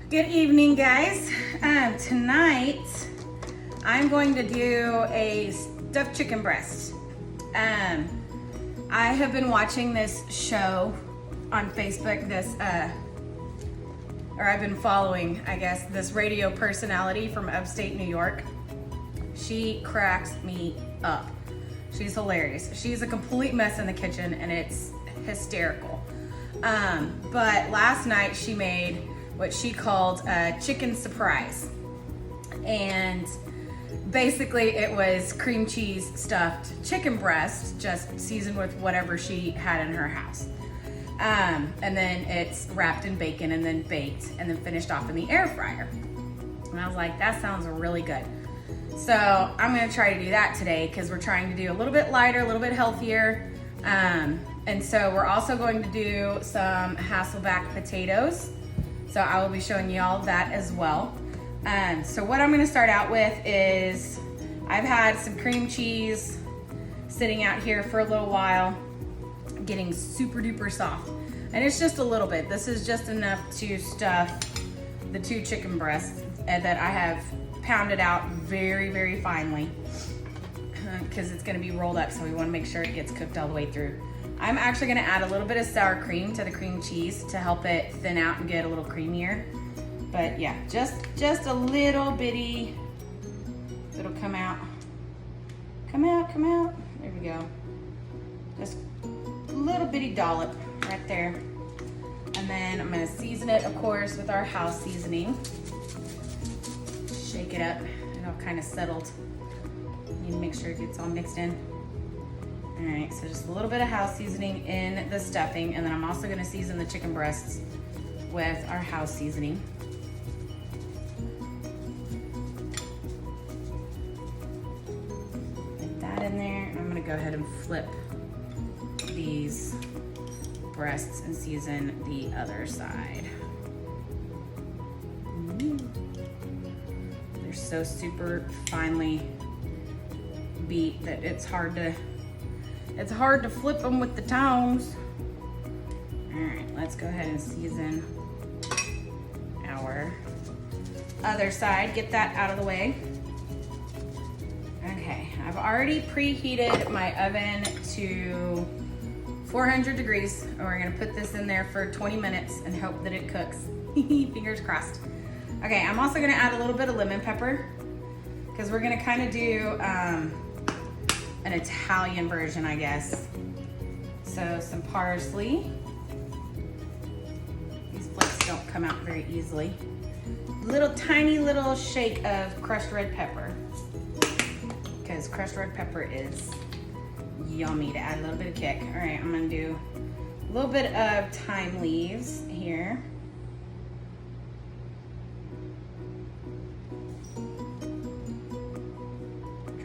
Good evening, guys. Tonight, I'm going to do a stuffed chicken breast. I have been watching this show on Facebook, I've been following, I guess, this radio personality from upstate New York. She cracks me up. She's hilarious. She's a complete mess in the kitchen and it's hysterical. But last night she made what she called a chicken surprise. And basically it was cream cheese stuffed chicken breast, just seasoned with whatever she had in her house. And then it's wrapped in bacon and then baked and then finished off in the air fryer. And I was like, that sounds really good. So I'm gonna try to do that today because we're trying to do a little bit lighter, a little bit healthier. And so we're also going to do some Hasselback potatoes. So I will be showing you all that as well. So what I'm gonna start out with is I've had some cream cheese sitting out here for a little while, getting super duper soft. And it's just a little bit. This is just enough to stuff the 2 chicken breasts that I have pounded out very, very finely because it's gonna be rolled up, so we wanna make sure it gets cooked all the way through. I'm actually gonna add a little bit of sour cream to the cream cheese to help it thin out and get a little creamier. But yeah, just a little bitty, it'll come out. Come out. There we go. Just a little bitty dollop right there. And then I'm gonna season it, of course, with our house seasoning. Shake it up, and all kind of settled. Need to make sure it gets all mixed in. All right, so just a little bit of house seasoning in the stuffing, and then I'm also gonna season the chicken breasts with our house seasoning. Get that in there, and I'm gonna go ahead and flip these breasts and season the other side. They're so super finely beat that it's hard to flip them with the tongs. All right, let's go ahead and season our other side. Get that out of the way. Okay, I've already preheated my oven to 400 degrees, and we're gonna put this in there for 20 minutes and hope that it cooks. Fingers crossed. Okay, I'm also gonna add a little bit of lemon pepper because we're gonna kind of do an Italian version, I guess. So some parsley. These flakes don't come out very easily. Tiny little shake of crushed red pepper because crushed red pepper is yummy to add a little bit of kick. All right, I'm gonna do a little bit of thyme leaves here.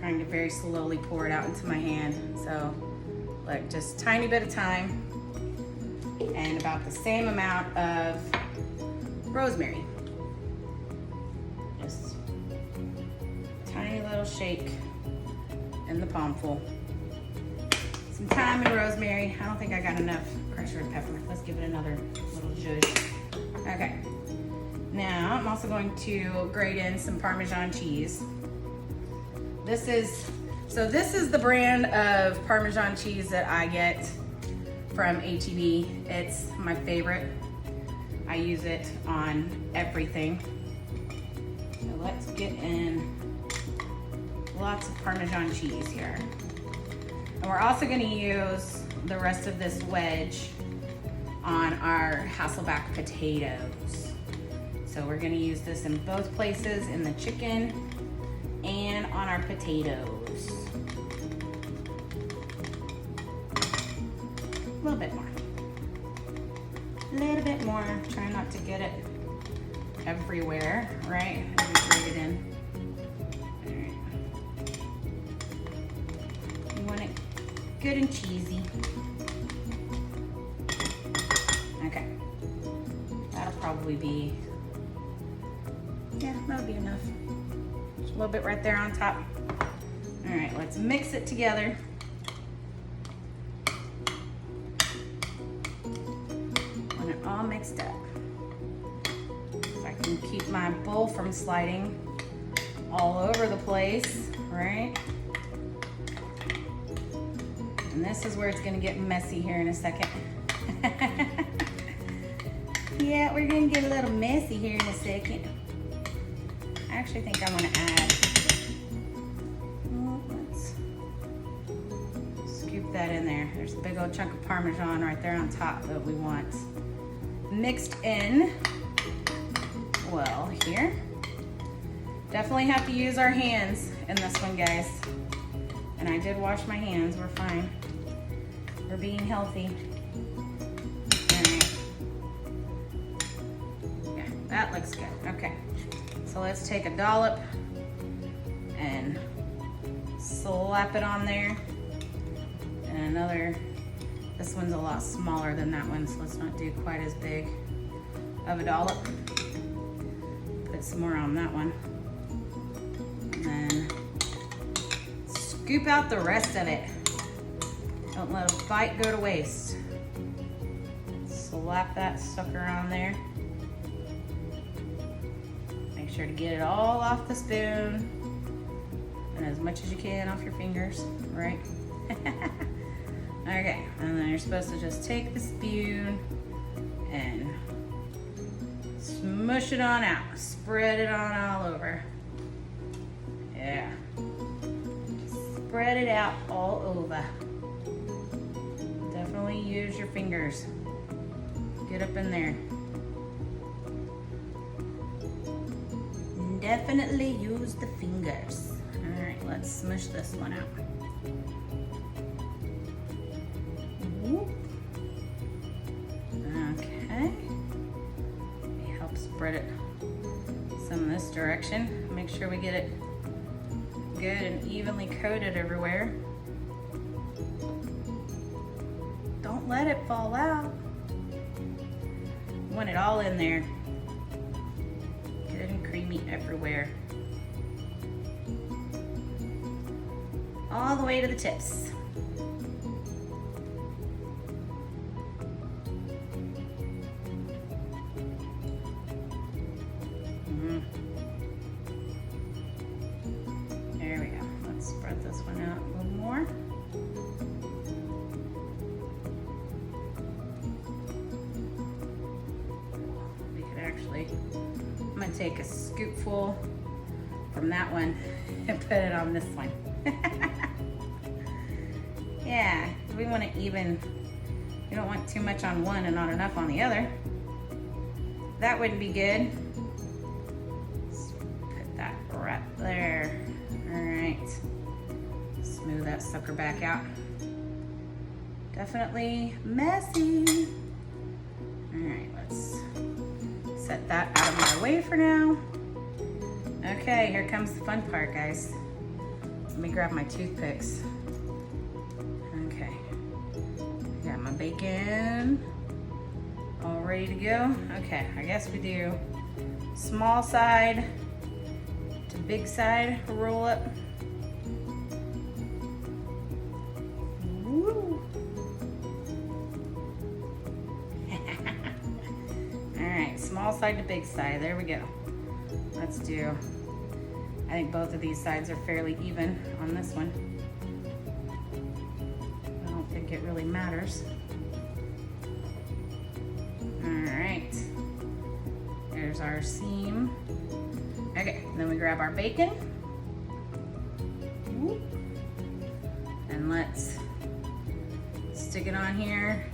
Trying to very slowly pour it out into my hand. So look, just tiny bit of thyme and about the same amount of rosemary. Just tiny little shake in the palmful. Some thyme and rosemary. I don't think I got enough crushed red pepper. Let's give it another little zhuzh. Okay. Now I'm also going to grate in some Parmesan cheese. This is the brand of Parmesan cheese that I get from H-E-B. It's my favorite. I use it on everything. So let's get in lots of Parmesan cheese here. And we're also gonna use the rest of this wedge on our Hasselback potatoes. So we're gonna use this in both places, in the chicken and on our potatoes. A little bit more. A little bit more. Try not to get it everywhere, right? As we grate it in. All right. You want it good and cheesy. Okay. That'll probably be, yeah, that'll be enough. Just a little bit right there on top. All right, let's mix it together. When it all mixed up. So I I can keep my bowl from sliding all over the place, right? And this is where it's gonna get messy here in a second. Yeah, we're gonna get a little messy here in a second. I actually think I wanna add, let's scoop that in there. There's a big old chunk of Parmesan right there on top that we want mixed in. Well, here. Definitely have to use our hands in this one, guys. And I did wash my hands, we're fine. We're being healthy. All right. Yeah, that looks good, okay. So let's take a dollop and slap it on there. And another, this one's a lot smaller than that one, so let's not do quite as big of a dollop. Put some more on that one. And then scoop out the rest of it. Don't let a bite go to waste. Slap that sucker on there. Make sure to get it all off the spoon. And as much as you can off your fingers, right? Okay, and then you're supposed to just take the spoon and smush it on out. Spread it on all over. Yeah. Spread it out all over. Definitely use your fingers. Get up in there. Definitely use the fingers. All right, let's smush this one out. Okay. Help spread it some in this direction. Make sure we get it good and evenly coated everywhere. Don't let it fall out. You want it all in there. Good and creamy everywhere. All the way to the tips. There we go. Let's spread this one out a little more. We could actually, I'm gonna take a scoopful from that one and put it on this one. Yeah, we want it even. You don't want too much on one and not enough on the other. That wouldn't be good. Let's put that right there. All right. Smooth that sucker back out. Definitely messy. All right, let's set that out of my way for now. Okay, here comes the fun part, guys. Let me grab my toothpicks. Okay, got my bacon all ready to go. Okay, I guess we do small side to big side roll up. Woo. All right, small side to big side, there we go. Let's do, I think both of these sides are fairly even on this one. I don't think it really matters. All right, there's our seam. Okay, then we grab our bacon. And let's stick it on here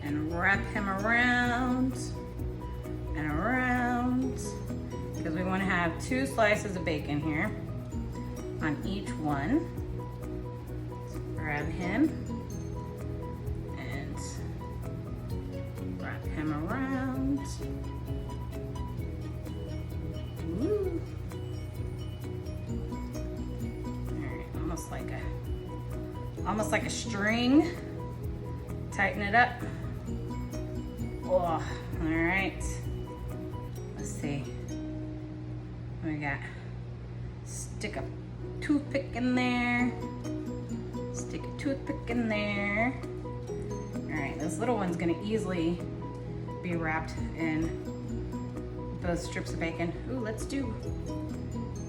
and wrap him around and around, because we want to have 2 slices of bacon here on each one. So grab him and wrap him around. Woo. All right, almost like a string. Tighten it up. Oh, all right. Let's see. What we got? Stick a toothpick in there. Stick a toothpick in there. All right, this little one's gonna easily be wrapped in both strips of bacon. Ooh, let's do,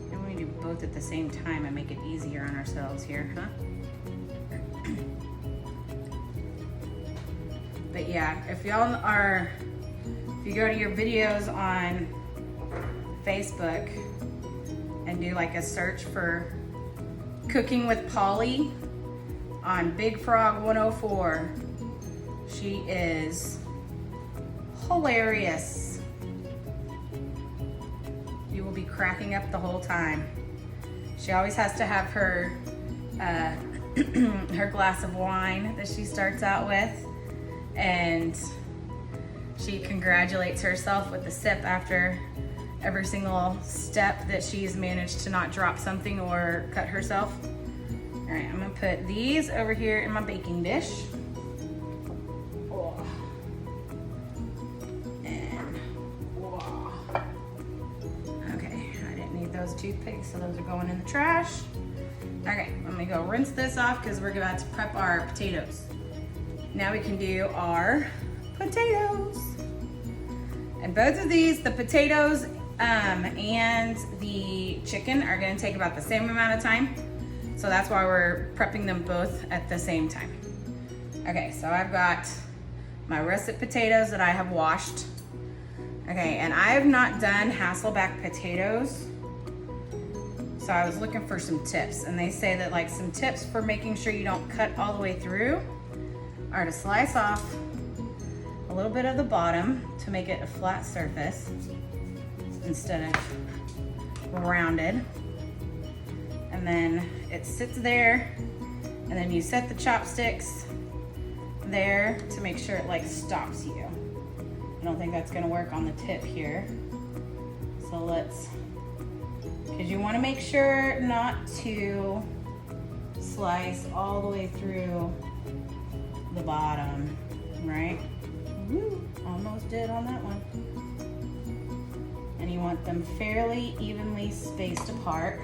and we do both at the same time and make it easier on ourselves here, huh? But yeah, if you go to your videos on Facebook and do like a search for Cooking with Polly on Big Frog 104, she is hilarious. You will be cracking up the whole time. She always has to have her her glass of wine that she starts out with, and she congratulates herself with a sip after every single step that she's managed to not drop something or cut herself. All right, I'm gonna put these over here in my baking dish. Okay, I didn't need those toothpicks, so those are going in the trash. Okay, let me go rinse this off because we're about to prep our potatoes. Now we can do our potatoes. And both of these, the potatoes and the chicken, are gonna take about the same amount of time. So that's why we're prepping them both at the same time. Okay, so I've got my russet potatoes that I have washed. Okay, and I have not done Hasselback potatoes. So I was looking for some tips, and they say that like some tips for making sure you don't cut all the way through are to slice off a little bit of the bottom to make it a flat surface instead of rounded. And then it sits there, and then you set the chopsticks there to make sure it like stops you. I don't think that's gonna work on the tip here. So because you wanna make sure not to slice all the way through the bottom, right? Woo, almost did on that one. And you want them fairly evenly spaced apart.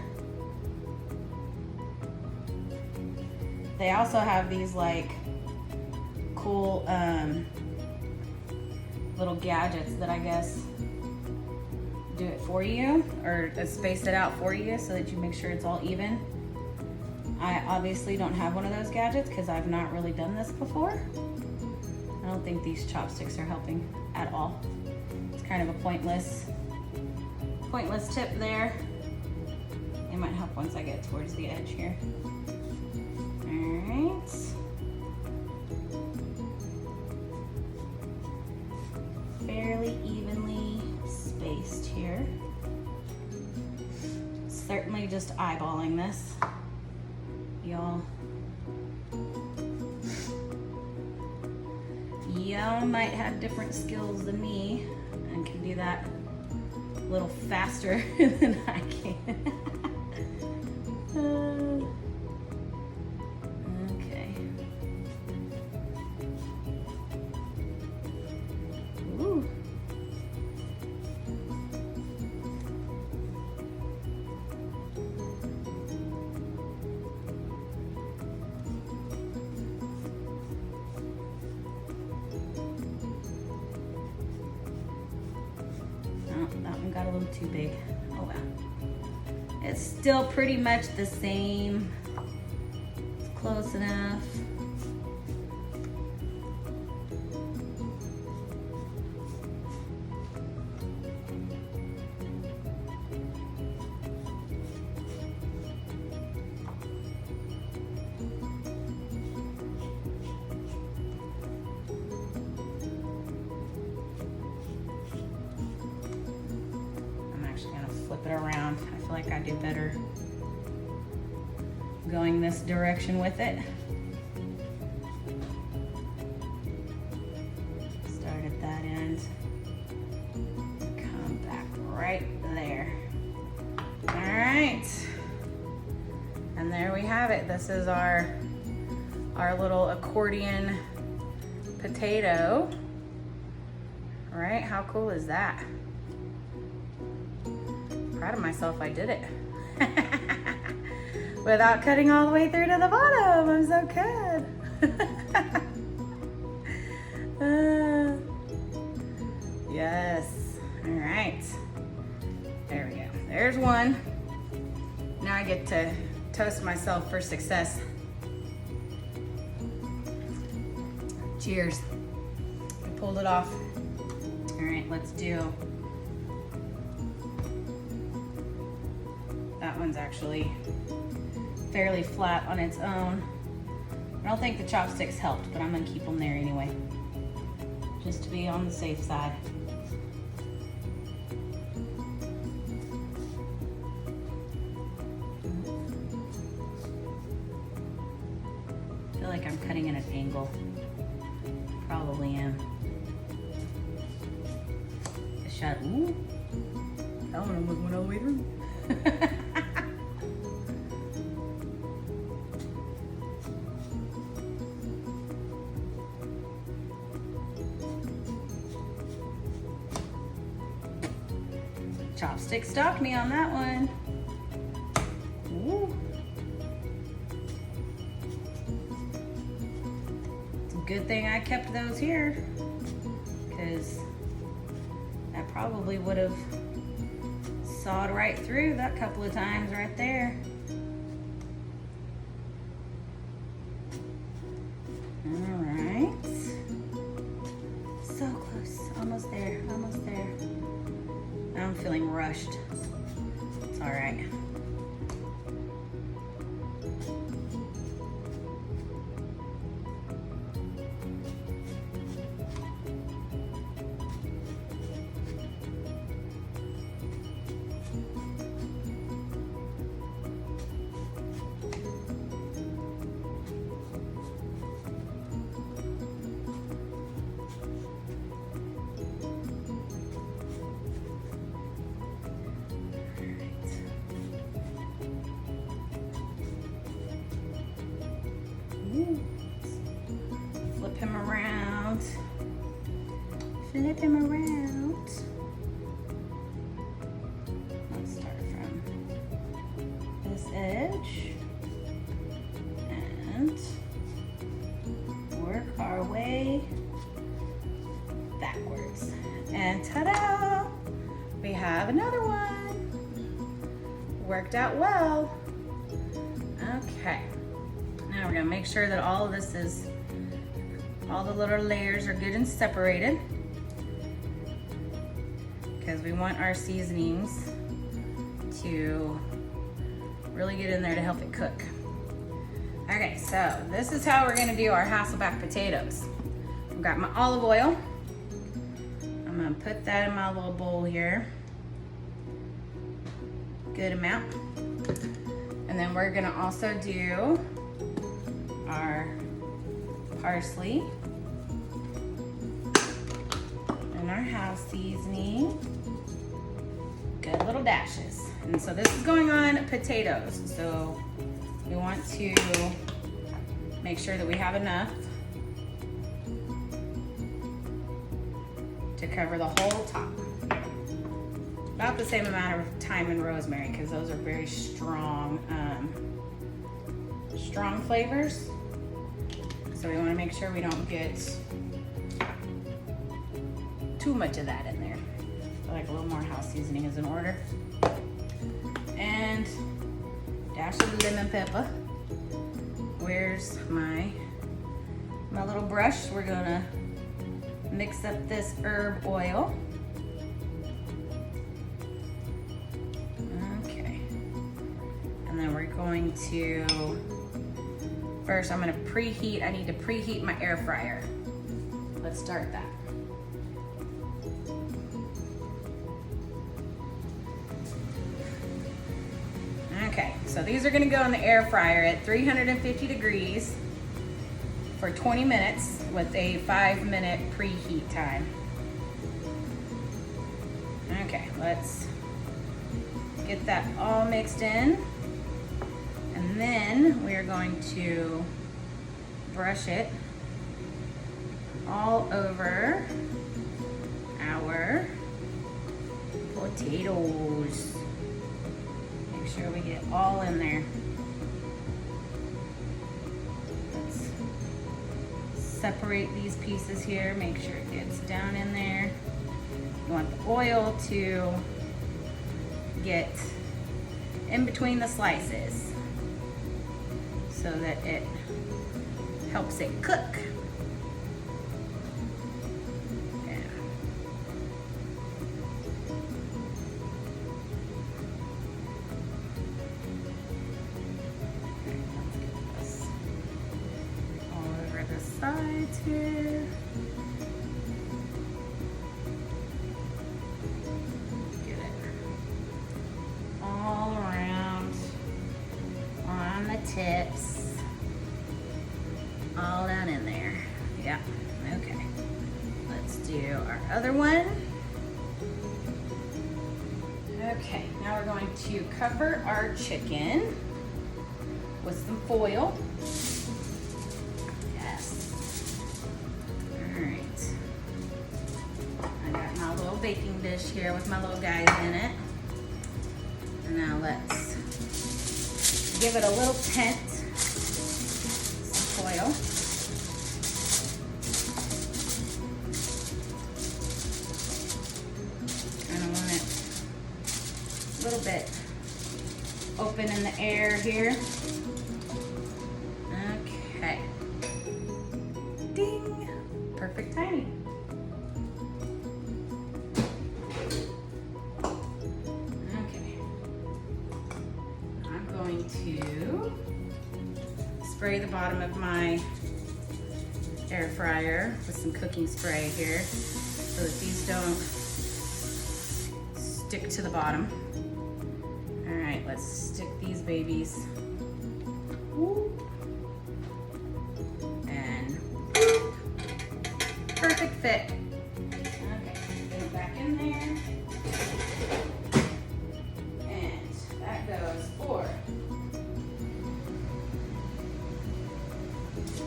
They also have these like cool little gadgets that I guess do it for you, or space it out for you so that you make sure it's all even. I obviously don't have one of those gadgets because I've not really done this before. I don't think these chopsticks are helping at all. It's kind of a pointless tip there. It might help once I get towards the edge here. All right. Fairly evenly spaced here. Certainly just eyeballing this. Y'all might have different skills than me and can do that a little faster than I can. Okay. Ooh. That one got a little too big. Oh well. It's still pretty much the same. It's close enough. Flip it around. I feel like I do better going this direction with it. Start at that end. Come back right there. All right. And there we have it. This is our little accordion potato. All right, how cool is that? Proud of myself, I did it. Without cutting all the way through to the bottom. I'm so good. Yes. All right. there's one. Now I get to toast myself for success. Cheers. I pulled it off. All right, let's do. That one's actually fairly flat on its own. I don't think the chopsticks helped, but I'm gonna keep them there anyway, just to be on the safe side. I feel like I'm cutting at an angle. Probably am. A shot. Ooh. That one almost went all the way through. Chopstick stalked me on that one. Ooh. It's a good thing I kept those here, because that probably would have sawed right through that couple of times right there. All right. So close. Almost there. Almost there. Now I'm feeling rushed. It's all right. Flip him around. Flip him around. Let's start from this edge and work our way backwards. And ta-da! We have another one. Worked out well. Okay. Now we're gonna make sure that all of this is, all the little layers are good and separated, because we want our seasonings to really get in there to help it cook. Okay, so this is how we're gonna do our Hasselback potatoes. I've got my olive oil. I'm gonna put that in my little bowl here. Good amount. And then we're gonna also do our parsley and our house seasoning. Good little dashes. And so this is going on potatoes. So we want to make sure that we have enough to cover the whole top. About the same amount of thyme and rosemary, because those are very strong, strong flavors. So we want to make sure we don't get too much of that in there. I feel like a little more house seasoning is in order. And dash of lemon pepper. Where's my little brush? We're gonna mix up this herb oil. Okay. And then we're going to, first I'm gonna preheat, I need to preheat my air fryer. Let's start that. Okay, so these are gonna go in the air fryer at 350 degrees for 20 minutes with a 5-minute preheat time. Okay, let's get that all mixed in. And then we are going to brush it all over our potatoes. Make sure we get all in there. Let's separate these pieces here, make sure it gets down in there. You want the oil to get in between the slices so that it helps it cook. Yeah. Let's get this all over the sides here. Get it all around on the tips. All down in there. Yeah, okay. Let's do our other one. Okay, now we're going to cover our chicken with some foil. Yes. All right. I got my little baking dish here with my little guys in it. And now let's give it a little tint. Foil. And I want it a little bit open in the air here. Okay. Ding! Perfect timing. Okay. I'm going to spray the bottom of my air fryer with some cooking spray here so that these don't stick to the bottom. All right, let's stick these babies. And perfect fit. Okay, get it back in there. And that goes for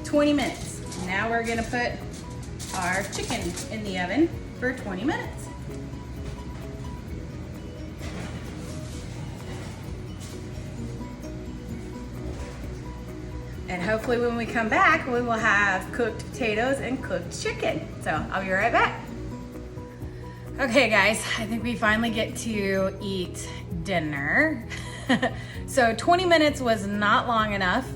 20 minutes. Now we're gonna put our chicken in the oven for 20 minutes. And hopefully when we come back, we will have cooked potatoes and cooked chicken. So I'll be right back. Okay guys, I think we finally get to eat dinner. So 20 minutes was not long enough.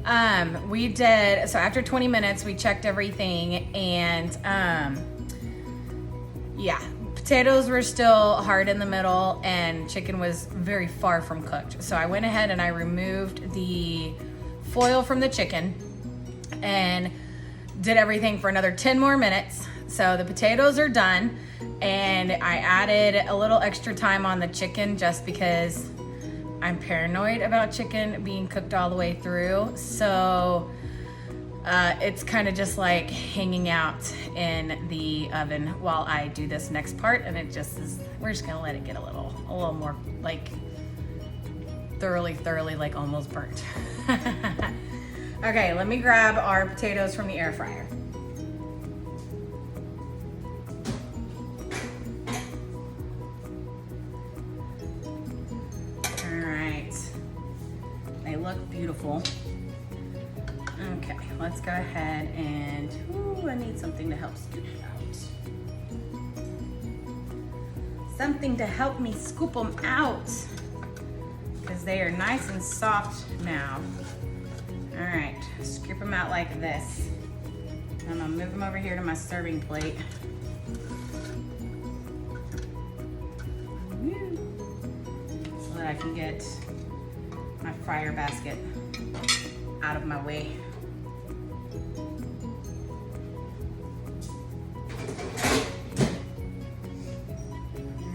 So after 20 minutes, we checked everything and yeah, potatoes were still hard in the middle and chicken was very far from cooked. So I went ahead and I removed the foil from the chicken and did everything for another 10 more minutes. So the potatoes are done and I added a little extra time on the chicken just because I'm paranoid about chicken being cooked all the way through. So it's kind of just like hanging out in the oven while I do this next part, and it just is, we're just gonna let it get a little more like thoroughly like almost burnt. Okay, let me grab our potatoes from the air fryer. They look beautiful. Okay, let's go ahead and, ooh, I need something to help scoop it out. Something to help me scoop them out because they are nice and soft now. All right, scoop them out like this. I'm gonna move them over here to my serving plate. So that I can get my fryer basket out of my way.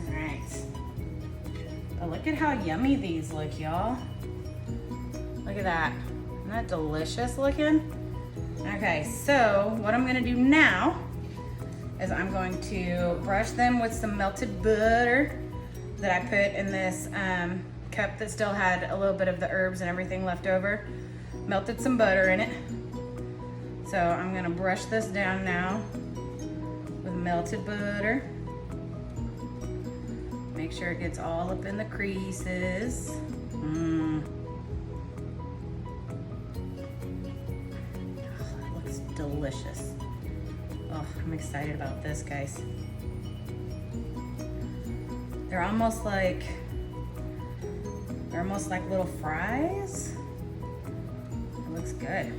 All right. Oh, look at how yummy these look, y'all. Look at that. Isn't that delicious looking? Okay, so what I'm gonna do now is I'm going to brush them with some melted butter that I put in this cup that still had a little bit of the herbs and everything left over. Melted some butter in it. So I'm gonna brush this down now with melted butter. Make sure it gets all up in the creases. Oh, that looks delicious. Oh, I'm excited about this, guys. They're almost like They're almost like little fries. It looks good.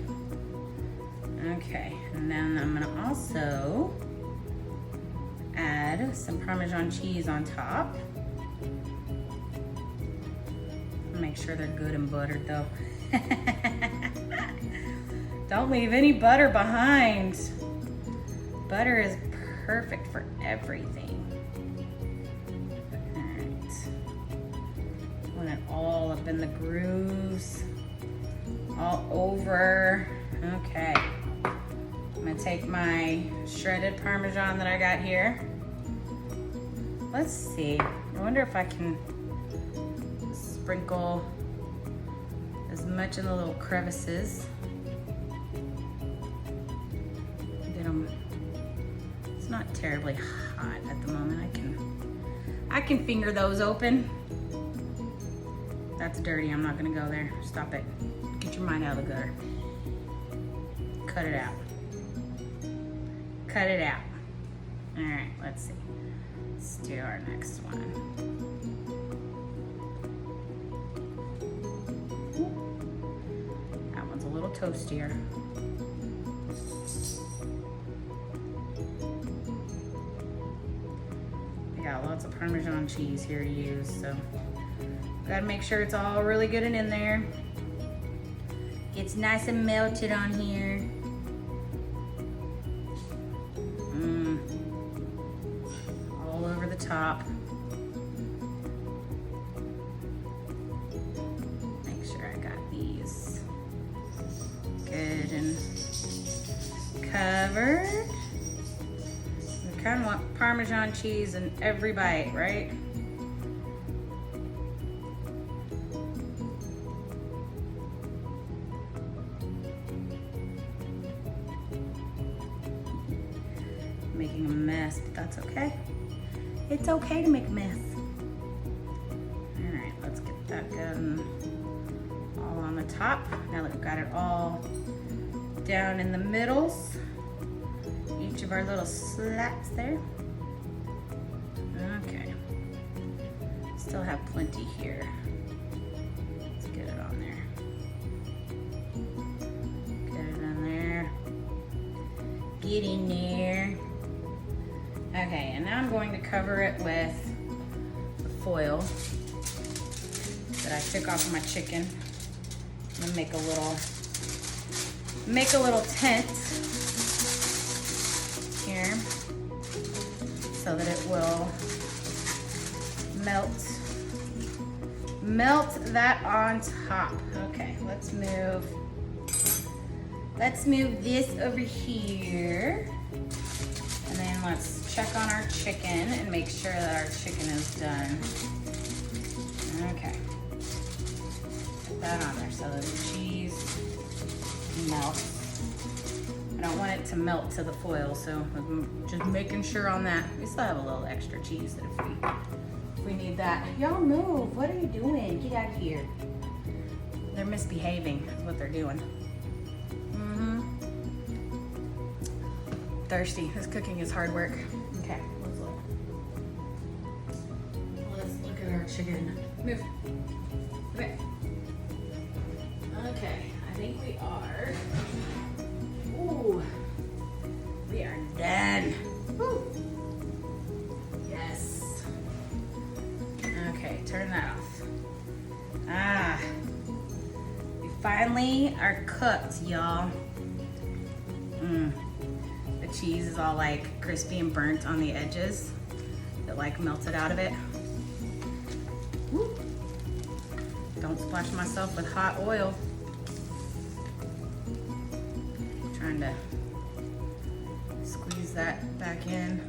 Okay, and then I'm gonna also add some Parmesan cheese on top. Make sure they're good and buttered though. Don't leave any butter behind. Butter is perfect for everything. All right. Want it all up in the grooves, all over. Okay. I'm gonna take my shredded Parmesan that I got here. Let's see. I wonder if I can sprinkle as much in the little crevices. Get them. It's not terribly hot at the moment. I can finger those open. That's dirty. I'm not gonna go there. Stop it. Get your mind out of the gutter. Cut it out. Cut it out. All right, let's see. Let's do our next one. That one's a little toastier. I got lots of Parmesan cheese here to use, so gotta make sure it's all really good and in there. It's nice and melted on here. All over the top. Make sure I got these good and covered. We kind of want Parmesan cheese in every bite, right? Making a mess, but that's okay. It's okay to make a mess. All right, let's get that good all on the top. Now that we've got it all down in the middles, each of our little slats there. Okay, still have plenty here. Let's get it on there. Get it in there. Get in there. Okay, and now I'm going to cover it with the foil that I took off of my chicken. I'm gonna make a little tent here so that it will melt that on top. Okay, let's move this over here. And then let's check on our chicken and make sure that our chicken is done. Okay. Put that on there so that the cheese melts. I don't want it to melt to the foil, so I'm just making sure on that. We still have a little extra cheese that if we need that. Y'all move, what are you doing? Get out of here. They're misbehaving, is what they're doing. Thirsty. This cooking is hard work. Okay, let's look. Let's look at our chicken. Move. Okay. Okay, I think we are. Ooh, we are done. Woo. Yes. Okay, turn that off. We finally are cooked, y'all. The cheese is all like crispy and burnt on the edges. It like melted out of it. Woo. Don't splash myself with hot oil. Trying to squeeze that back in.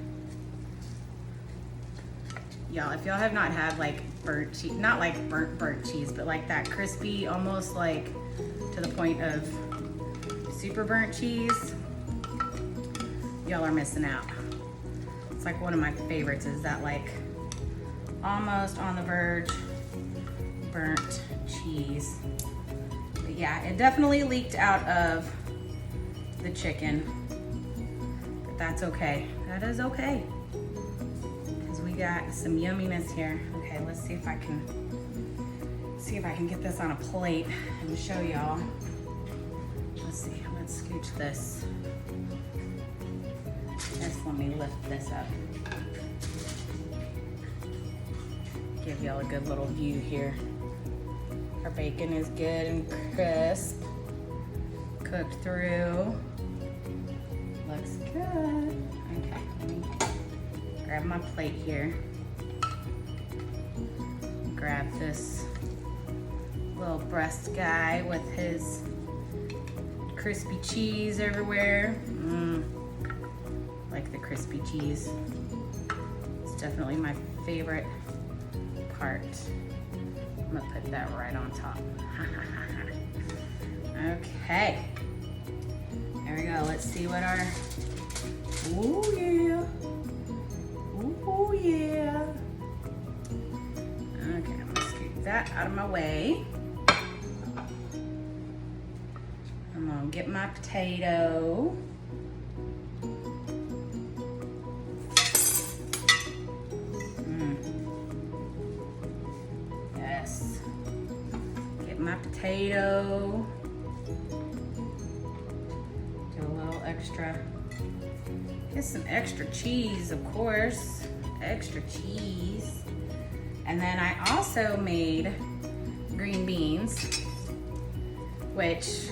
Y'all, if y'all have not had like burnt cheese, not like burnt cheese, but like that crispy, almost like to the point of super burnt cheese, y'all are missing out. It's like one of my favorites is that like almost on the verge burnt cheese. But yeah, it definitely leaked out of the chicken, but that's okay. That is okay, because we got some yumminess here. Okay, let's see if I can see if I can get this on a plate and show y'all. Let's see, let's scooch this. Just let me lift this up. Give y'all a good little view here. Our bacon is good and crisp. Cooked through. Looks good. Okay, let me grab my plate here. Grab this little breast guy with his crispy cheese everywhere. Like the crispy cheese. It's definitely my favorite part. I'm gonna put that right on top. Okay. There we go. Let's see what our, ooh yeah. Ooh yeah. Okay, I'm gonna scoop that out of my way. I'm gonna get my potato. Yes. Get my potato. Do a little extra. Get some extra cheese, of course. Extra cheese. And then I also made green beans, which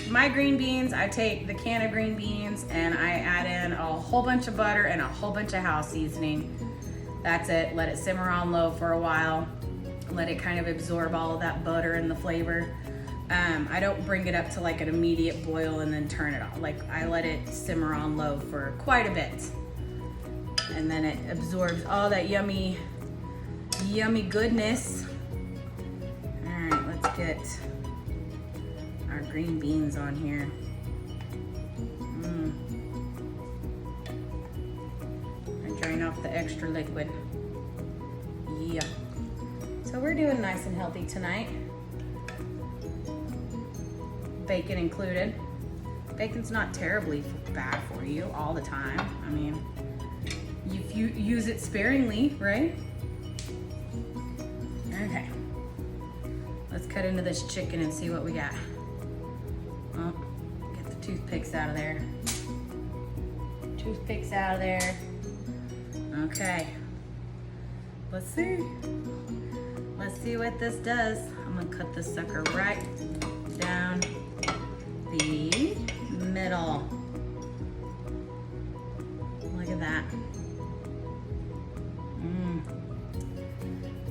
my green beans, I take the can of green beans and I add in a whole bunch of butter and a whole bunch of house seasoning. That's it. Let it simmer on low for a while. Let it kind of absorb all of that butter and the flavor. I don't bring it up to like an immediate boil and then turn it on. Like I let it simmer on low for quite a bit. And then it absorbs all that yummy goodness. All right, let's get our green beans on here. And drain off the extra liquid. Yeah. So we're doing nice and healthy tonight. Bacon included. Bacon's not terribly bad for you all the time. I mean, if you use it sparingly, right? Okay. Let's cut into this chicken and see what we got. Oh, get the toothpicks out of there. Toothpicks out of there. Okay. Let's see. Let's see what this does. I'm gonna cut this sucker right down the middle. Look at that.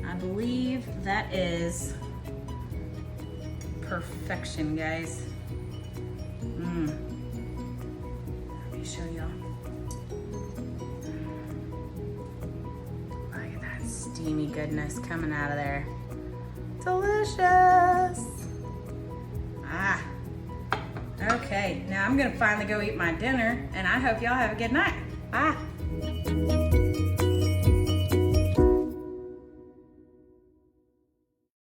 I believe that is perfection, guys. Let me show y'all. Look at that steamy goodness coming out of there. Delicious. Okay, now I'm gonna finally go eat my dinner, and I hope y'all have a good night. Bye.